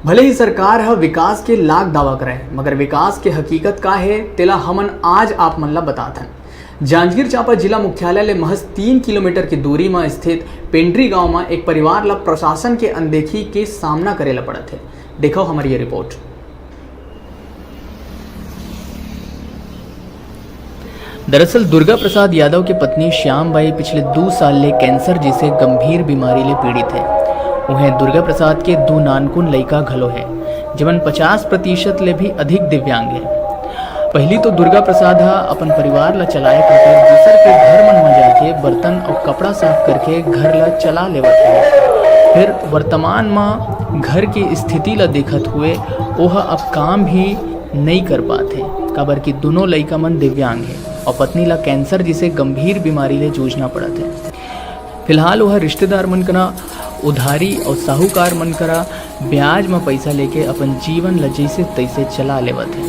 भले ही सरकार ह विकास के लाख दावा करे, मगर विकास के हकीकत का है तेला हमन आज आप मन ला बताथन। जांजगीर चांपा जिला मुख्यालय ले महज 3 किलोमीटर की दूरी में स्थित पेंड्री गांव में एक परिवार ला प्रशासन के अनदेखी के सामना करे ला पड़त है। देखो हमारी ये रिपोर्ट। दरअसल दुर्गा प्रसाद यादव की पत्नी श्याम बाई पिछले 2 साल ले कैंसर जैसे गंभीर बीमारी ले पीड़ित है। उन्हें दुर्गा प्रसाद के 2 नानकुन लड़का घलो है, जीवन 50% ले भी अधिक दिव्यांग है। पहली तो दुर्गा प्रसाद अपन परिवार ला चलाए खातिर दूसर के घर मन में जाके बर्तन और कपड़ा साफ करके घर ला चला लेवत है। फिर वर्तमान में घर की स्थिति ला देखत हुए वह अब काम भी नहीं कर पाते, काबर कि दोनों लड़का मन दिव्यांग है और पत्नी ला कैंसर जैसे गंभीर बीमारी ले जूझना पड़त है। फिलहाल वह रिश्तेदार मन करा उधारी और साहूकार मन करा ब्याज में पैसा लेके अपन जीवन ला जैसे तैसे चला लेवत है।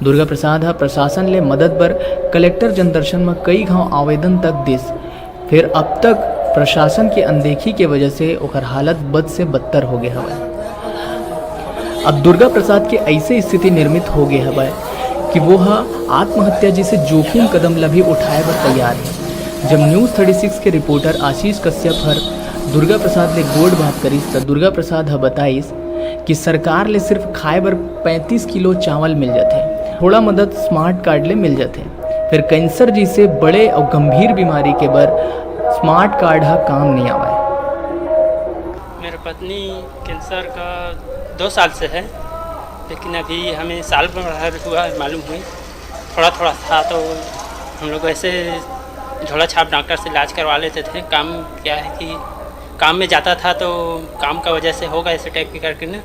दुर्गा प्रसाद प्रशासन ले मदद बर कलेक्टर जनदर्शन में कई घाव आवेदन तक दिस, फिर अब तक प्रशासन की अनदेखी के वजह से ओकर हालत बद से बदतर हो गए हवा। अब दुर्गा प्रसाद के ऐसे स्थिति निर्मित हो गए हवा कि वो आत्महत्या जैसे जोखिम कदम ला भी उठाए बर तैयार है। जब न्यूज़ 36 के रिपोर्टर आशीष कश्यप हर दुर्गा प्रसाद ले गोड़ बात करीस तो दुर्गा प्रसाद बताइस कि सरकार ले सिर्फ खाए बर 35 किलो चावल मिल जाते, थोड़ा मदद स्मार्ट कार्ड ले मिल जाते, फिर कैंसर जैसे बड़े और गंभीर बीमारी के बर स्मार्ट कार्ड काम नहीं आवा। मेरी पत्नी कैंसर का 2 साल से है, लेकिन अभी हमें साल भर हुआ मालूम हुई। थोड़ा थोड़ा था तो हम लोग ऐसे झोला छाप डॉक्टर से इलाज करवा लेते थे। काम क्या है कि काम में जाता था तो काम का वजह से होगा ऐसे टाइप के करके ना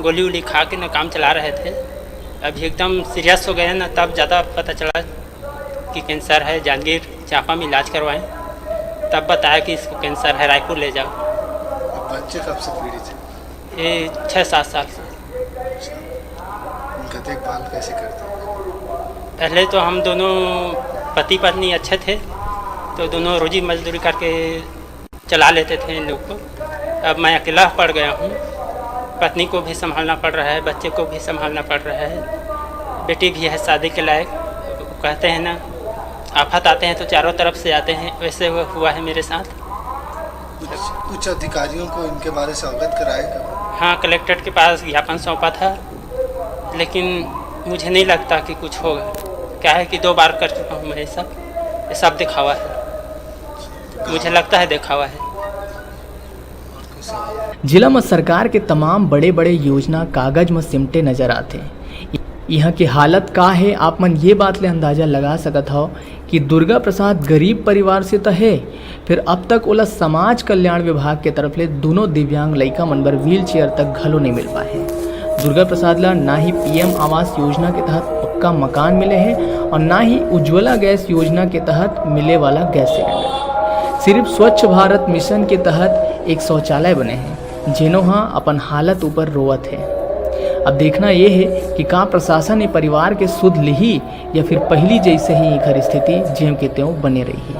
गोली वोली खा के ना काम चला रहे थे। अभी एकदम सीरियस हो गए ना, तब ज़्यादा पता चला कि कैंसर है। जांजगीर चांपा में इलाज करवाएं, तब बताया कि इसको कैंसर है, रायपुर ले जाओ। बच्चे कब से पीड़ित हैं? ये 6-7 साल से। उनका देखभाल कैसे करते हैं? पहले तो हम दोनों पति पत्नी अच्छे थे, तो दोनों रोजी मजदूरी करके चला लेते थे इन लोग को। अब मैं अकेला पड़ गया हूँ, पत्नी को भी संभालना पड़ रहा है, बच्चे को भी संभालना पड़ रहा है। बेटी भी है शादी के लायक। कहते हैं ना आफत आते हैं तो चारों तरफ से आते हैं, वैसे हुआ है मेरे साथ। कुछ अधिकारियों को इनके बारे से अवगत कराएगा? हाँ, कलेक्टर के पास ज्ञापन सौंपा था, लेकिन मुझे नहीं लगता कि कुछ होगा। क्या है कि 2 बार कर चुका हूँ मैं ये सब दिखावा है, मुझे लगता है दिखावा है। जिला में सरकार के तमाम बड़े बड़े योजना कागज में सिमटे नजर आते। यहाँ की हालत का है आप मन ये बात ले अंदाजा लगा सकत हो कि दुर्गा प्रसाद गरीब परिवार से तो है, फिर अब तक ओला समाज कल्याण विभाग के तरफ ले दोनों दिव्यांग लड़का मन बर व्हील चेयर तक घलो नहीं मिल पाए। दुर्गा प्रसाद ला ना ही PM आवास योजना के तहत पक्का मकान मिले हैं और ना ही उज्ज्वला गैस योजना के तहत मिले वाला गैस सिलेंडर। सिर्फ स्वच्छ भारत मिशन के तहत एक शौचालय बने हैं, जिन्हों अपन हालत ऊपर रोवत है। अब देखना ये है कि का प्रशासन ये परिवार के सुध ली या फिर पहली जैसे ही घर स्थिति ज्यों के त्यों बने रही।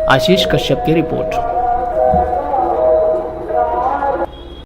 आशीष कश्यप की रिपोर्ट।